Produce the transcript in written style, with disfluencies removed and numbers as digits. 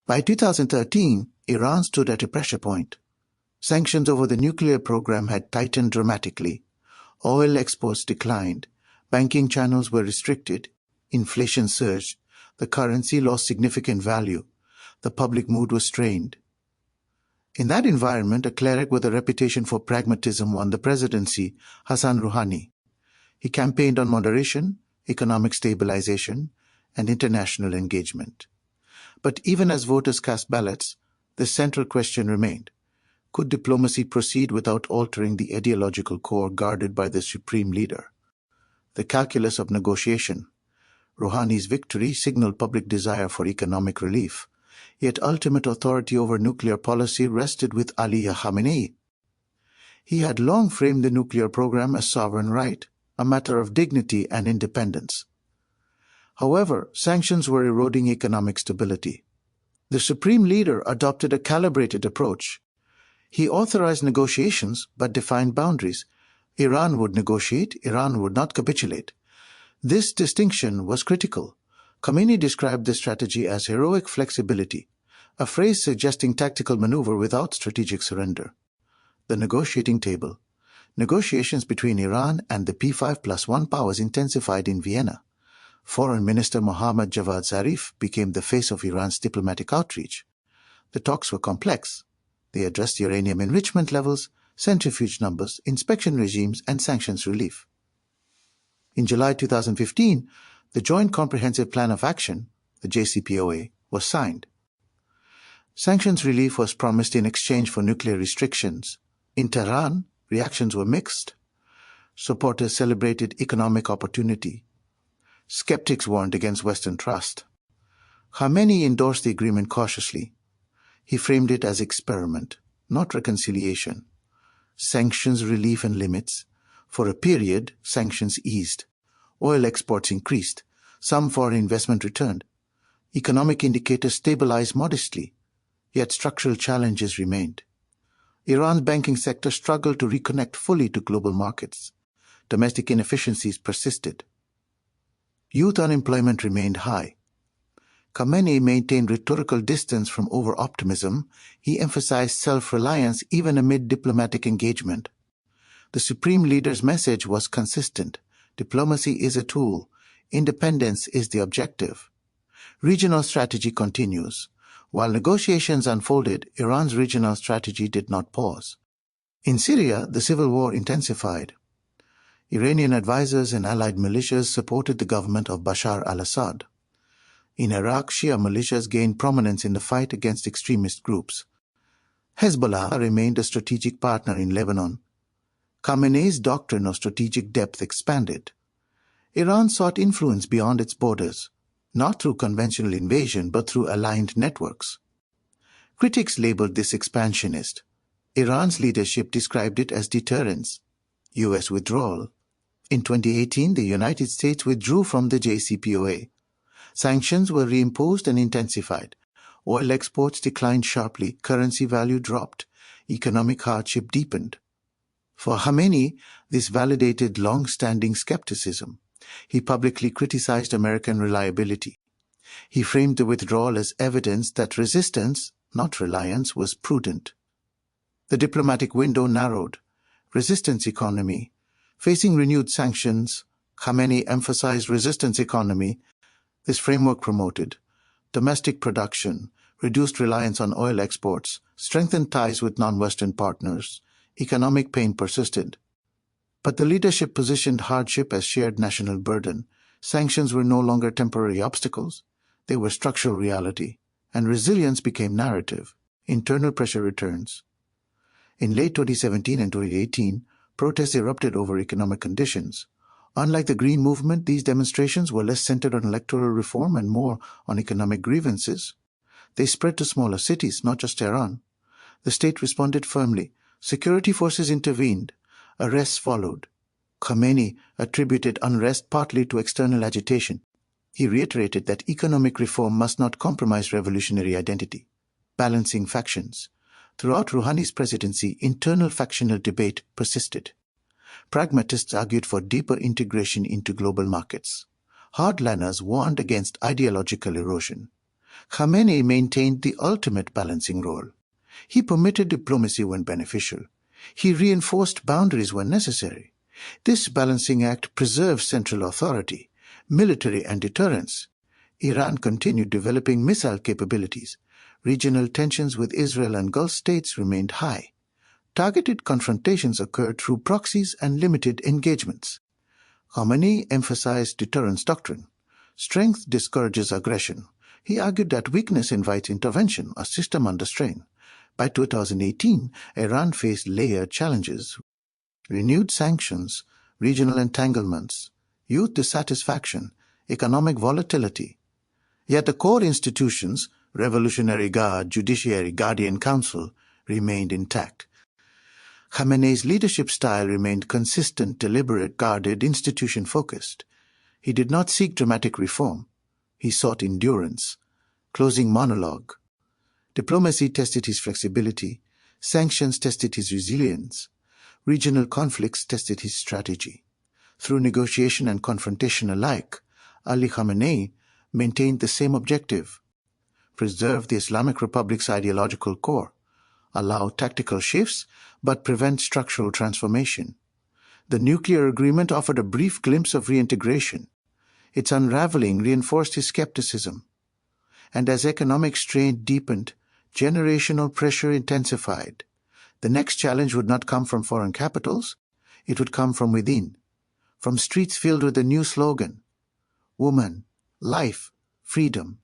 By 2013, Iran stood at a pressure point. Sanctions over the nuclear program had tightened dramatically. Oil exports declined. Banking channels were restricted. Inflation surged. The currency lost significant value. The public mood was strained. In that environment, a cleric with a reputation for pragmatism won the presidency, Hassan Rouhani. He campaigned on moderation, economic stabilization, and international engagement. But even as voters cast ballots, the central question remained. Could diplomacy proceed without altering the ideological core guarded by the supreme leader? The calculus of negotiation. Rouhani's victory signaled public desire for economic relief, yet ultimate authority over nuclear policy rested with Ali Khamenei. He had long framed the nuclear program as sovereign right, a matter of dignity and independence. However, sanctions were eroding economic stability. The supreme leader adopted a calibrated approach. He authorized negotiations but defined boundaries. Iran would negotiate, Iran would not capitulate. This distinction was critical. Khamenei described this strategy as heroic flexibility, a phrase suggesting tactical maneuver without strategic surrender. The negotiating table. Negotiations between Iran and the P5+1 powers intensified in Vienna. Foreign Minister Mohammad Javad Zarif became the face of Iran's diplomatic outreach. The talks were complex. They addressed uranium enrichment levels, centrifuge numbers, inspection regimes, and sanctions relief. In July 2015, the Joint Comprehensive Plan of Action, the JCPOA, was signed. Sanctions relief was promised in exchange for nuclear restrictions. In Tehran, reactions were mixed. Supporters celebrated economic opportunity. Skeptics warned against Western trust. Khamenei endorsed the agreement cautiously. He framed it as experiment, not reconciliation. Sanctions relief and limits. For a period, sanctions eased. Oil exports increased. Some foreign investment returned. Economic indicators stabilized modestly, yet structural challenges remained. Iran's banking sector struggled to reconnect fully to global markets. Domestic inefficiencies persisted. Youth unemployment remained high. Khamenei maintained rhetorical distance from over-optimism. He emphasized self-reliance even amid diplomatic engagement. The supreme leader's message was consistent. Diplomacy is a tool. Independence is the objective. Regional strategy continues. While negotiations unfolded, Iran's regional strategy did not pause. In Syria, the civil war intensified. Iranian advisors and allied militias supported the government of Bashar al-Assad. In Iraq, Shia militias gained prominence in the fight against extremist groups. Hezbollah remained a strategic partner in Lebanon. Khamenei's doctrine of strategic depth expanded. Iran sought influence beyond its borders, not through conventional invasion but through aligned networks. Critics labeled this expansionist. Iran's leadership described it as deterrence. U.S. withdrawal. In 2018, the United States withdrew from the JCPOA. Sanctions were reimposed and intensified. Oil exports declined sharply, currency value dropped, economic hardship deepened. For Khamenei, this validated long-standing skepticism. He publicly criticized American reliability. He framed the withdrawal as evidence that resistance, not reliance, was prudent. The diplomatic window narrowed. Resistance economy. Facing renewed sanctions, Khamenei emphasized resistance economy. This framework promoted domestic production, reduced reliance on oil exports, strengthened ties with non-Western partners. Economic pain persisted. But the leadership positioned hardship as shared national burden. Sanctions were no longer temporary obstacles. They were structural reality. And resilience became narrative. Internal pressure returns. In late 2017 and 2018, protests erupted over economic conditions. Unlike the Green Movement, these demonstrations were less centered on electoral reform and more on economic grievances. They spread to smaller cities, not just Tehran. The state responded firmly. Security forces intervened. Arrests followed. Khamenei attributed unrest partly to external agitation. He reiterated that economic reform must not compromise revolutionary identity. Balancing factions. Throughout Rouhani's presidency, internal factional debate persisted. Pragmatists argued for deeper integration into global markets. Hardliners warned against ideological erosion. Khamenei maintained the ultimate balancing role. He permitted diplomacy when beneficial. He reinforced boundaries when necessary. This balancing act preserved central authority, military and deterrence. Iran continued developing missile capabilities. Regional tensions with Israel and Gulf states remained high. Targeted confrontations occurred through proxies and limited engagements. Khamenei emphasized deterrence doctrine. Strength discourages aggression. He argued that weakness invites intervention, a system under strain. By 2018, Iran faced layered challenges: renewed sanctions, regional entanglements, youth dissatisfaction, economic volatility. Yet the core institutions, Revolutionary Guard, Judiciary, Guardian Council, remained intact. Khamenei's leadership style remained consistent, deliberate, guarded, institution-focused. He did not seek dramatic reform. He sought endurance. Closing monologue. Diplomacy tested his flexibility. Sanctions tested his resilience. Regional conflicts tested his strategy. Through negotiation and confrontation alike, Ali Khamenei maintained the same objective: preserve the Islamic Republic's ideological core, allow tactical shifts, but prevent structural transformation. The nuclear agreement offered a brief glimpse of reintegration. Its unraveling reinforced his skepticism. And as economic strain deepened, generational pressure intensified. The next challenge would not come from foreign capitals. It would come from within, from streets filled with a new slogan: woman, life, freedom,